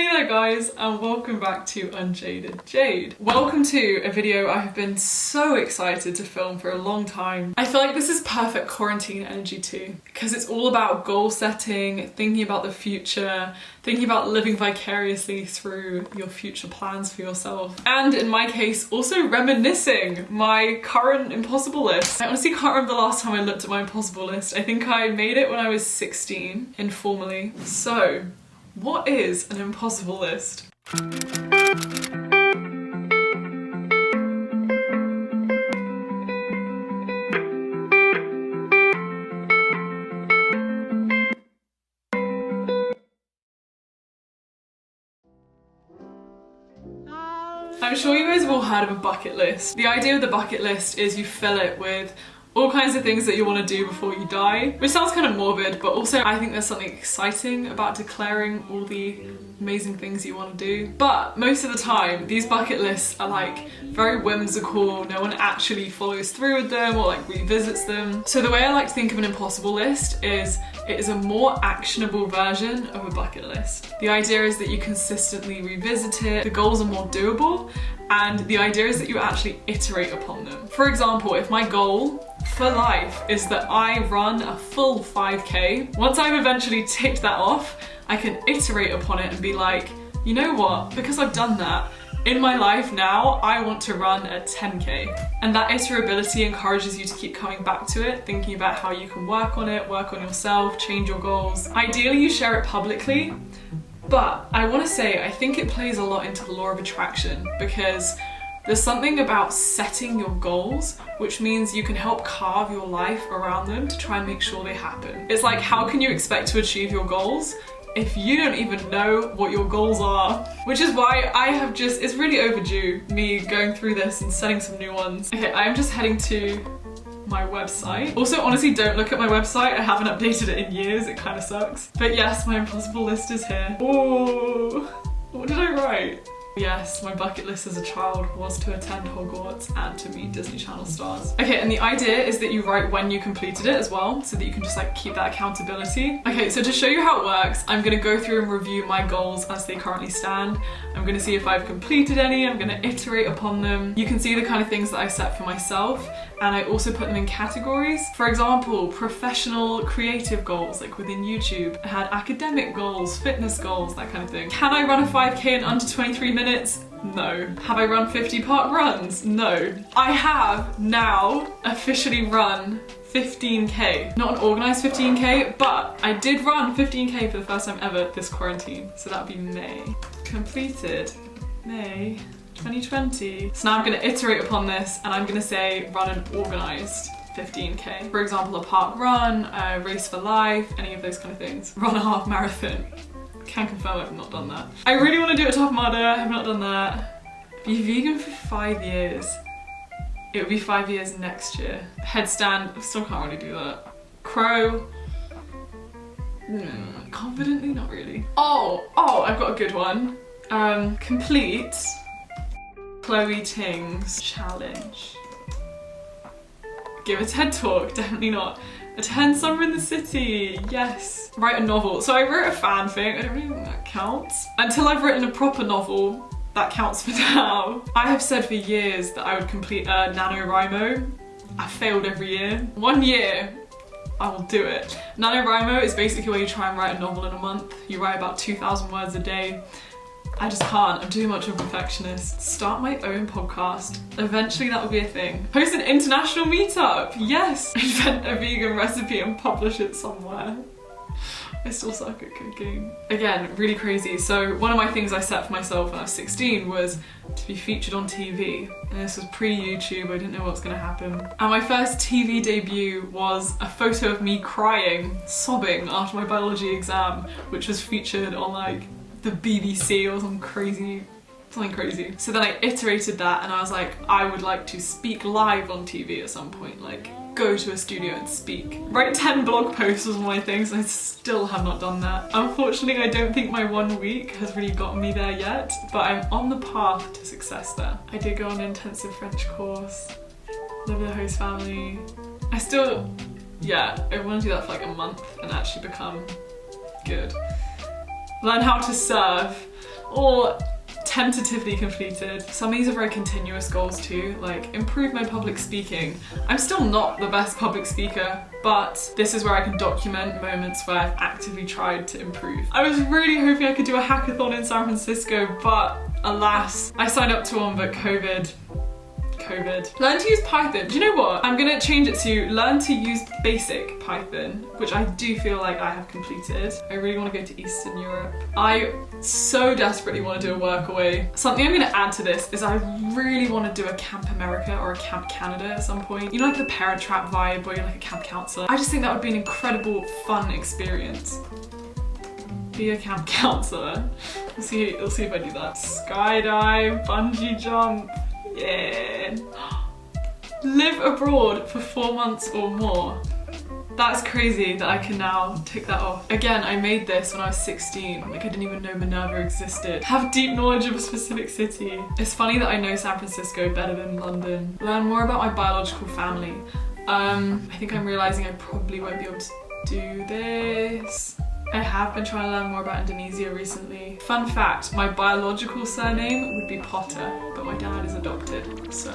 Hey there guys, and welcome back to UnJaded Jade. Welcome to a video I have been so excited to film for a long time. I feel like this is perfect quarantine energy too, because it's all about goal setting, thinking about the future, thinking about living vicariously through your future plans for yourself. And in my case, also reminiscing my current impossible list. I honestly can't remember the last time I looked at my impossible list. I think I made it when I was 16, informally. So, what is an impossible list? I'm sure you guys have all heard of a bucket list. The idea of the bucket list is you fill it with all kinds of things that you want to do before you die, which sounds kind of morbid, but also I think there's something exciting about declaring all the amazing things you want to do. But most of the time, these bucket lists are like very whimsical, no one actually follows through with them or like revisits them. So the way I like to think of an impossible list is it is a more actionable version of a bucket list. The idea is that you consistently revisit it, the goals are more doable, and the idea is that you actually iterate upon them. For example, if my goal for life is that I run a full 5K, once I've eventually ticked that off, I can iterate upon it and be like, you know what, because I've done that, in my life now, I want to run a 10K. And that iterability encourages you to keep coming back to it, thinking about how you can work on it, work on yourself, change your goals. Ideally, you share it publicly, but I want to say, I think it plays a lot into the law of attraction, because there's something about setting your goals, which means you can help carve your life around them to try and make sure they happen. It's like, how can you expect to achieve your goals if you don't even know what your goals are? Which is why I have just, it's really overdue, me going through this and setting some new ones. Okay, I'm just heading to my website. Also, honestly, don't look at my website. I haven't updated it in years. It kind of sucks. But yes, my impossible list is here. Oh, what did I write? Yes, my bucket list as a child was to attend Hogwarts and to meet Disney Channel stars. Okay, and the idea is that you write when you completed it as well, so that you can just like keep that accountability. Okay, so to show you how it works, I'm gonna go through and review my goals as they currently stand. I'm gonna see if I've completed any, I'm gonna iterate upon them. You can see the kind of things that I set for myself, and I also put them in categories. For example, professional creative goals, like within YouTube. I had academic goals, fitness goals, that kind of thing. Can I run a 5K in under 23 minutes? No. Have I run 50 park runs? No. I have now officially run 15K. Not an organised 15K, but I did run 15K for the first time ever this quarantine. So that'd be May. Completed May 2020. So now I'm gonna iterate upon this and I'm gonna say run an organised 15K. For example, a park run, a race for life, any of those kind of things. Run a half marathon. Can confirm I've not done that. I really want to do a Tough Mudder, I have not done that. Be vegan for 5 years. It would be 5 years next year. Headstand, still can't really do that. Crow. Confidently, not really. Oh, I've got a good one. Complete Chloe Ting's challenge. Give a TED talk, definitely not. Attend Summer in the City, yes. Write a novel. So I wrote a fanfic, I don't really think that counts. Until I've written a proper novel, that counts for now. I have said for years that I would complete a NaNoWriMo. I failed every year. 1 year, I will do it. NaNoWriMo is basically where you try and write a novel in a month. You write about 2,000 words a day. I just can't, I'm too much of a perfectionist. Start my own podcast. Eventually that will be a thing. Host an international meetup, yes! Invent a vegan recipe and publish it somewhere. I still suck at cooking. Again, really crazy. So one of my things I set for myself when I was 16 was to be featured on TV. And this was pre-YouTube, I didn't know what was gonna happen. And my first TV debut was a photo of me crying, sobbing after my biology exam, which was featured on like the BBC or something crazy. So then I iterated that and I was like, I would like to speak live on TV at some point, like go to a studio and speak. Write 10 blog posts was one of my things and I still have not done that. Unfortunately, I don't think my 1 week has really gotten me there yet, but I'm on the path to success there. I did go on an intensive French course, live with a host family. I want to do that for like a month and actually become good. Learn how to surf. or tentatively completed. Some of these are very continuous goals too, like improve my public speaking. I'm still not the best public speaker, but this is where I can document moments where I've actively tried to improve. I was really hoping I could do a hackathon in San Francisco, but alas, I signed up to one, but COVID. Learn to use Python. Do you know what? I'm gonna change it to learn to use basic Python, which I do feel like I have completed. I really want to go to Eastern Europe. I so desperately want to do a workaway. Something I'm gonna add to this is I really want to do a Camp America or a Camp Canada at some point. You know, like the Parent Trap vibe where you're like a camp counselor. I just think that would be an incredible, fun experience. Be a camp counselor. We'll see if I do that. Skydive, bungee jump. Yeah. Live abroad for 4 months or more. That's crazy that I can now tick that off. Again, I made this when I was 16. Like I didn't even know Minerva existed. Have deep knowledge of a specific city. It's funny that I know San Francisco better than London. Learn more about my biological family. I think I'm realizing I probably won't be able to do this. I have been trying to learn more about Indonesia recently. Fun fact, my biological surname would be Potter, but my dad is adopted, so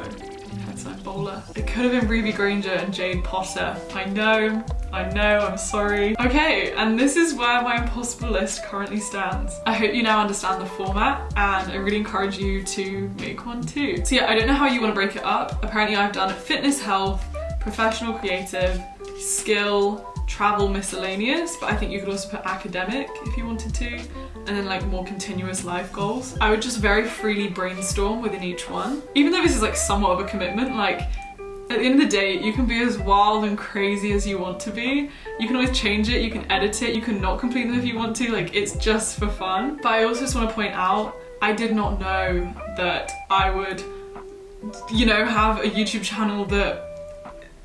hence I'm Bowler. It could have been Ruby Granger and Jade Potter. I know, I'm sorry. Okay, and this is where my impossible list currently stands. I hope you now understand the format, and I really encourage you to make one too. So yeah, I don't know how you want to break it up. Apparently I've done fitness, health, professional, creative, skill, travel, miscellaneous, but I think you could also put academic if you wanted to, and then like more continuous life goals. I would just very freely brainstorm within each one. Even though this is like somewhat of a commitment, like at the end of the day, you can be as wild and crazy as you want to be. You can always change it, you can edit it, you can not complete them if you want to, like it's just for fun. But I also just want to point out, I did not know that I would, you know, have a YouTube channel that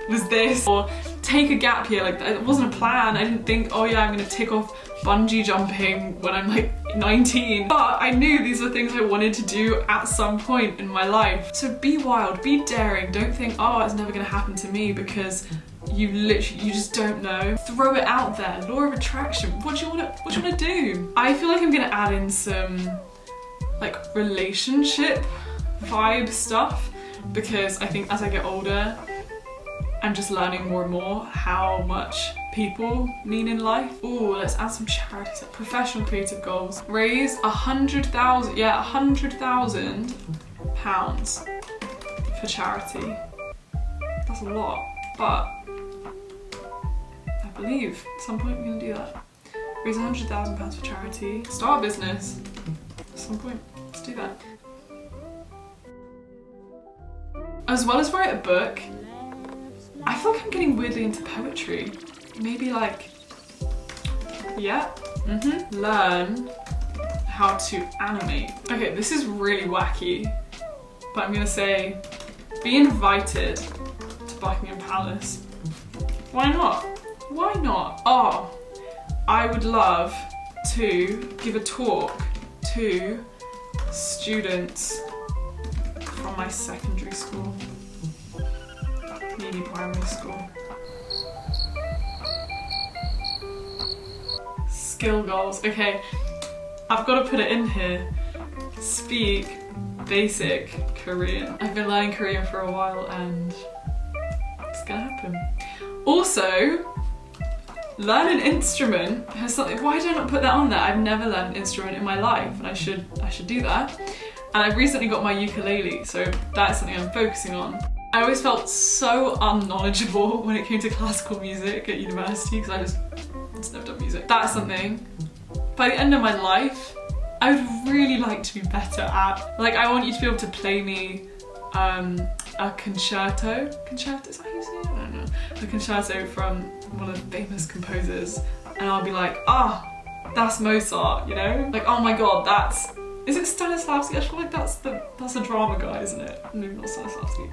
was this, or take a gap year. Like it wasn't a plan. I didn't think, oh yeah, I'm gonna tick off bungee jumping when I'm like 19, but I knew these were things I wanted to do at some point in my life. So be wild, be daring. Don't think, oh, it's never gonna happen to me, because you just don't know. Throw it out there. Law of attraction. What do you wanna do? I feel like I'm gonna add in some like relationship vibe stuff, because I think as I get older, I'm just learning more and more how much people mean in life. Ooh, let's add some charities. Professional creative goals. Raise 100,000, yeah, 100,000 pounds for charity. That's a lot, but I believe at some point we're gonna do that. Raise 100,000 pounds for charity. Start a business at some point. Let's do that. As well as write a book, I feel like I'm getting weirdly into poetry. Maybe like, yeah, learn how to animate. Okay, this is really wacky, but I'm gonna say, be invited to Buckingham Palace. Why not? Why not? Oh, I would love to give a talk to students from my secondary school. Maybe primary school. Skill goals. Okay, I've got to put it in here. Speak basic Korean. I've been learning Korean for a while and it's gonna happen. Also, learn an instrument has something. Why did I not put that on there? I've never learned an instrument in my life, and I should do that. And I've recently got my ukulele, so that's something I'm focusing on. I always felt so unknowledgeable when it came to classical music at university, because I just never done music. That's something. By the end of my life, I would really like to be better at. Like, I want you to be able to play me a concerto. Concerto, is that how you say it? I don't know. A concerto from one of the famous composers, and I'll be like, ah, oh, that's Mozart, you know? Like, oh my god, is it Stanislavski? I feel like that's a drama guy, isn't it? Maybe not Stanislavski.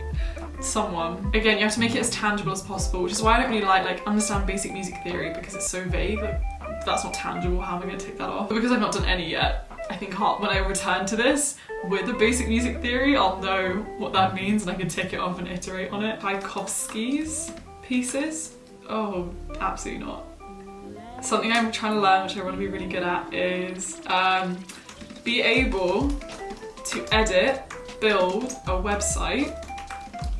Someone. Again, you have to make it as tangible as possible, which is why I don't really like understand basic music theory, because it's so vague. Like, if that's not tangible, how am I going to take that off? But because I've not done any yet, I think when I return to this with a basic music theory, I'll know what that means and I can tick it off and iterate on it. Tchaikovsky's pieces? Oh, absolutely not. Something I'm trying to learn, which I want to be really good at, is be able to edit, build a website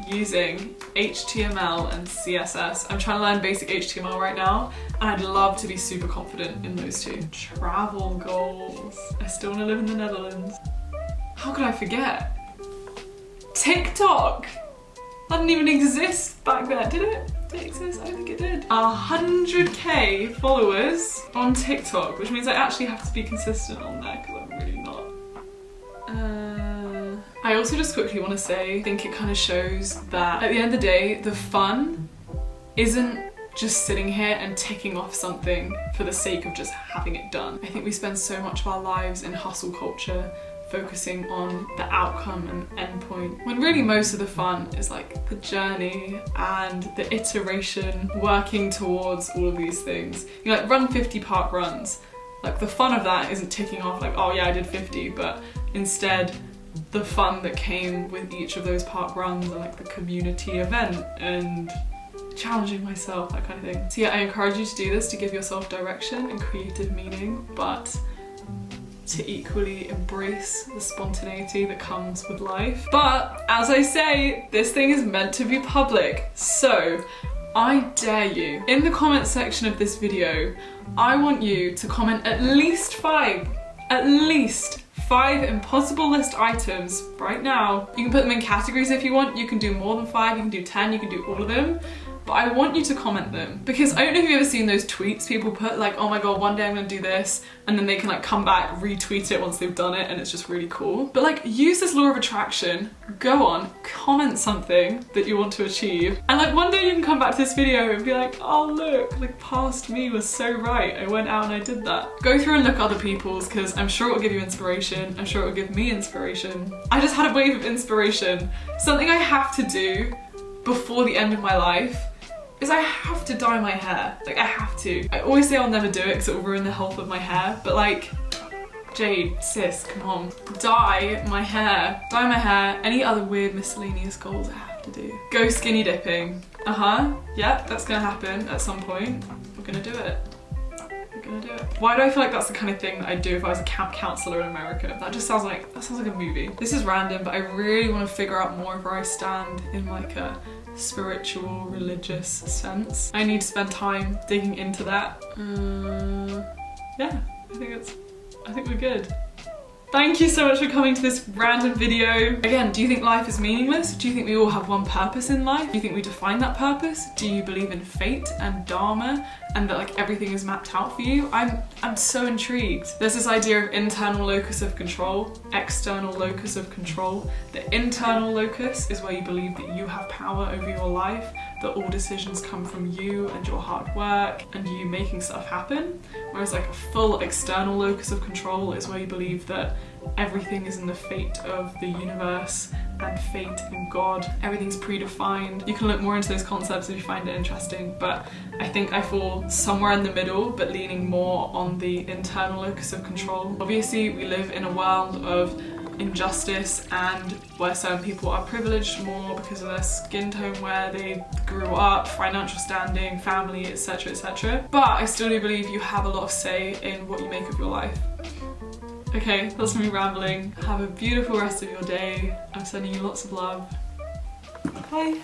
using HTML and CSS. I'm trying to learn basic HTML right now, and I'd love to be super confident in those two. Travel goals. I still want to live in the Netherlands. How could I forget? TikTok! That didn't even exist back then, did it? Did it exist? I don't think it did. 100k followers on TikTok, which means I actually have to be consistent on there because I'm really not. I also just quickly want to say, I think it kind of shows that at the end of the day, the fun isn't just sitting here and ticking off something for the sake of just having it done. I think we spend so much of our lives in hustle culture, focusing on the outcome and endpoint, when really most of the fun is like the journey and the iteration, working towards all of these things. You like run 50 park runs. Like the fun of that isn't ticking off like, oh yeah, I did 50, but instead the fun that came with each of those park runs and like the community event and challenging myself, that kind of thing. So yeah, I encourage you to do this to give yourself direction and creative meaning, but to equally embrace the spontaneity that comes with life. But as I say, this thing is meant to be public, so I dare you, in the comment section of this video, I want you to comment at least five impossible list items right now. You can put them in categories if you want, you can do more than 5, you can do 10, you can do all of them. But I want you to comment them, because I don't know if you've ever seen those tweets people put like, oh my god, one day I'm gonna do this, and then they can like come back, retweet it once they've done it, and it's just really cool. But like, use this law of attraction, go on, comment something that you want to achieve, and like one day you can come back to this video and be like, oh look, like past me was so right, I went out and I did that. Go through and look at other people's, because I'm sure it will give you inspiration, I'm sure it will give me inspiration. I just had a wave of inspiration. Something I have to do before the end of my life is I have to dye my hair. Like, I have to. I always say I'll never do it because it will ruin the health of my hair, but like, Jade, sis, come on. Dye my hair. Dye my hair. Any other weird miscellaneous goals I have to do. Go skinny dipping. Yeah, that's gonna happen at some point. We're gonna do it. We're gonna do it. Why do I feel like that's the kind of thing that I'd do if I was a camp counselor in America? That just sounds like a movie. This is random, but I really want to figure out more of where I stand in like a spiritual, religious sense. I need to spend time digging into that. Yeah, I think we're good. Thank you so much for coming to this random video. Again, do you think life is meaningless? Do you think we all have one purpose in life? Do you think we define that purpose? Do you believe in fate and dharma and that like everything is mapped out for you? I'm so intrigued. There's this idea of internal locus of control, external locus of control. The internal locus is where you believe that you have power over your life, that all decisions come from you and your hard work and you making stuff happen. Whereas like a full external locus of control is where you believe that everything is in the fate of the universe and fate and God. Everything's predefined. You can look more into those concepts if you find it interesting, but I think I fall somewhere in the middle, but leaning more on the internal locus of control. Obviously, we live in a world of injustice and where certain people are privileged more because of their skin tone, where they grew up, financial standing, family, etc, etc. But I still do believe you have a lot of say in what you make of your life. Okay, that's me rambling. Have a beautiful rest of your day. I'm sending you lots of love. Bye.